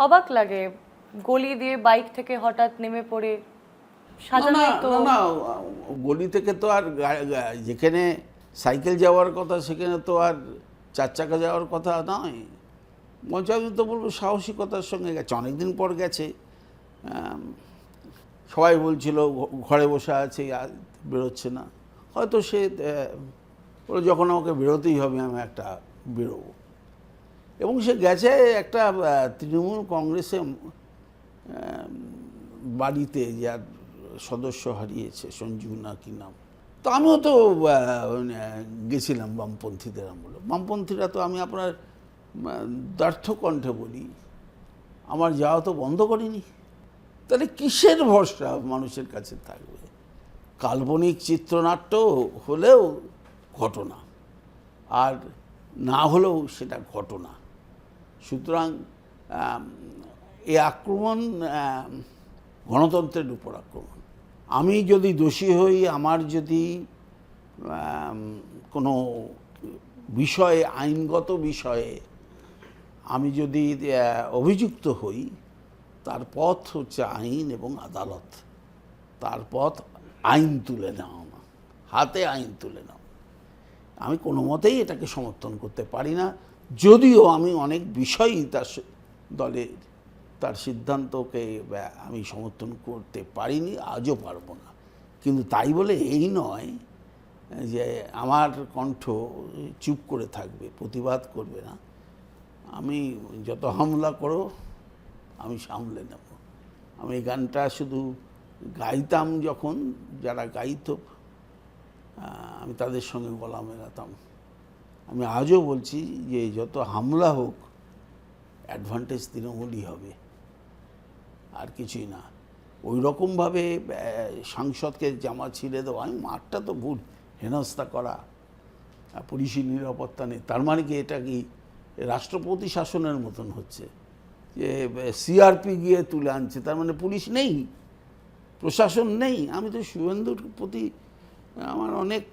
অবাক লাগে গলি দিয়ে বাইক থেকে হঠাৎ নেমে পড়ে সাজানো তো না গলি থেকে তো আর যেখানে সাইকেল যাওয়ার কথা সেখানে তো আর 4 চাকা যাওয়ার কথা নয়। বলছে আমি তো বলবো সাহসিকতার সঙ্গে গেছে, অনেকদিন পর গেছে। সবাই বলছিল ঘরে বসে আছে আর বেরোচ্ছে না, হয়তো সে যখন আমাকে বেরোতেই হবে আমি একটা বেরোবো, এবং সে গেছে একটা তৃণমূল কংগ্রেসে বাড়িতে, যার সদস্য হারিয়েছে সঞ্জীব না কি নাম। তো আমিও তো গেছিলাম বামপন্থীদের আমলে। বামপন্থীরা তো, আমি আপনার দ্ব্যর্থ কণ্ঠে বলি, আমার যাওয়া তো বন্ধ করিনি। তাহলে কিসের ভরসা মানুষের কাছে থাকবে? কাল্পনিক চিত্রনাট্য হলেও ঘটনা, আর না হলেও সেটা ঘটনা। সুতরাং এই আক্রমণ গণতন্ত্রের উপর আক্রমণ। আমি যদি দোষী হই, আমার যদি কোনো বিষয়ে, আইনগত বিষয়ে আমি যদি অভিযুক্ত হই, তার পথ হচ্ছে আইন এবং আদালত। তার পথ আইন তুলে নেওয়া না, হাতে আইন তুলে নেওয়া। আমি কোনো মতেই এটাকে সমর্থন করতে পারি না, যদিও আমি অনেক বিষয়ই তার দলের তার সিদ্ধান্তকে আমি সমর্থন করতে পারিনি, আজও পারবো না। কিন্তু তাই বলে এই নয় যে আমার কণ্ঠ চুপ করে থাকবে, প্রতিবাদ করবে না। আমি যত হামলা করো আমি সামলে নেব। আমি এই গানটা শুধু গাইতাম যখন, যারা গাইতো আমি তাদের সঙ্গে গলা মেলাতাম। আমি আজও বলছি যে যত হামলা হোক, অ্যাডভান্টেজ তৃণমূলই হবে, আর কিছুই না। ওই রকমভাবে সাংসদকে জামা ছিঁড়ে দেওয়া, আমি মাঠটা তো ভুল, হেনস্থা করা, পুলিশি নিরাপত্তা নেই, তার মানে কি এটা কি রাষ্ট্রপতি শাসনের মতন হচ্ছে? যে সিআরপি গিয়ে তুলে আনছে, তার মানে পুলিশ নেই, প্রশাসন নেই? আমি তো শুভেন্দুর প্রতি আমার অনেক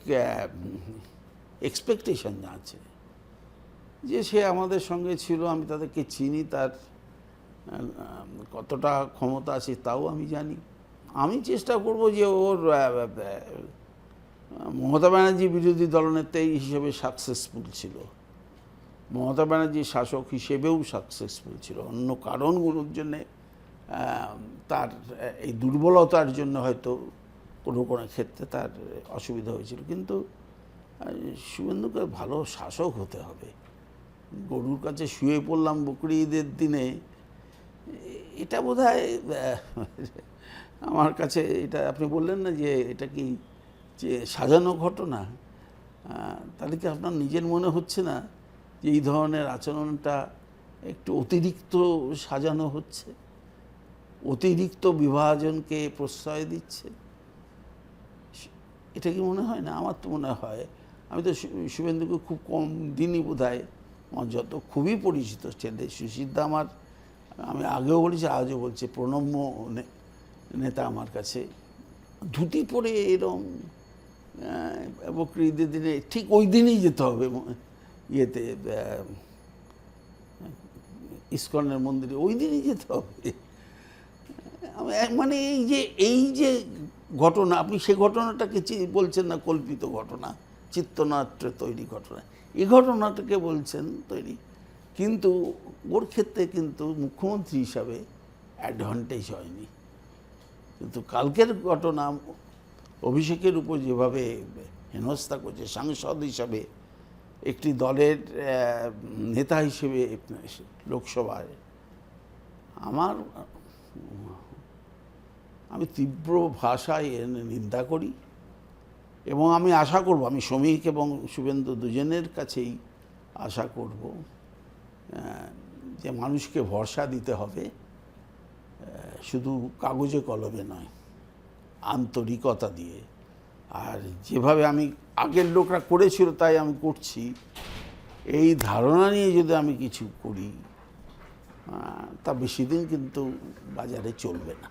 এক্সপেকটেশন আছে, যে সে আমাদের সঙ্গে ছিল, আমি তাদেরকে চিনি, তার কতটা ক্ষমতা আছে তাও আমি জানি। আমি চেষ্টা করব যে ওর মমতা ব্যানার্জি বিরোধী দলনেতা হিসেবে সাকসেসফুল ছিল, মমতা ব্যানার্জি শাসক হিসেবেও সাকসেসফুল ছিল। অন্য কারণগুলোর জন্যে, তার এই দুর্বলতার জন্য হয়তো কোনো কোনো ক্ষেত্রে তার অসুবিধা হয়েছিল। কিন্তু শুভেন্দুকে ভালো শাসক হতে হবে। গরুর কাছে শুয়ে পড়লাম বকরি ঈদের দিনে, এটা বোধহয় আমার কাছে, এটা আপনি বললেন না যে এটা কি যে সাজানো ঘটনা, তাহলে কি আপনার নিজের মনে হচ্ছে না যে এই ধরনের আচরণটা একটু অতিরিক্ত সাজানো হচ্ছে, অতিরিক্ত বিভাজনকে প্রশ্রয় দিচ্ছে? এটা কি মনে হয় না? আমার তো মনে হয়। আমি তো শুভেন্দুকে খুব কম দিনই বোধহয়, আমার যত খুবই পরিচিত ছেলে সুশীলদা, আমার, আমি আগেও বলেছি আজও বলছি, প্রণম্য নেতা আমার কাছে। ধুতি পরে এরম বকরি ঈদের দিনে, ঠিক ওই দিনই যেতে হবে ইয়েতে, ইস্কনের মন্দিরে, ওই দিনই যেতে হবে। মানে এই যে ঘটনা, আপনি সে ঘটনাটাকে বলছেন না কল্পিত ঘটনা, চিত্রনাট্যে তৈরি ঘটনা, এই ঘটনাটাকে বলছেন তৈরি। কিন্তু ওর ক্ষেত্রে কিন্তু মুখ্যমন্ত্রী হিসাবে অ্যাডভান্টেজ হয়নি। কিন্তু কালকের ঘটনা, অভিষেকের উপর যেভাবে হেনস্থা করছে, সাংসদ হিসাবে, একটি দলের নেতা হিসেবে লোকসভায়, আমি তীব্র ভাষায় নিন্দা করি। এবং আমি আশা করব, আমি শ্রমিক এবং শুভেন্দু দুজনের কাছেই আশা করব যে মানুষকে ভরসা দিতে হবে, শুধু কাগজে কলমে নয়, আন্তরিকতা দিয়ে। আর যেভাবে আমি আগের লোকরা করেছিল তাই আমি করছি, এই ধারণা নিয়ে যদি আমি কিছু করি, তা বেশি দিন কিন্তু বাজারে চলবে না।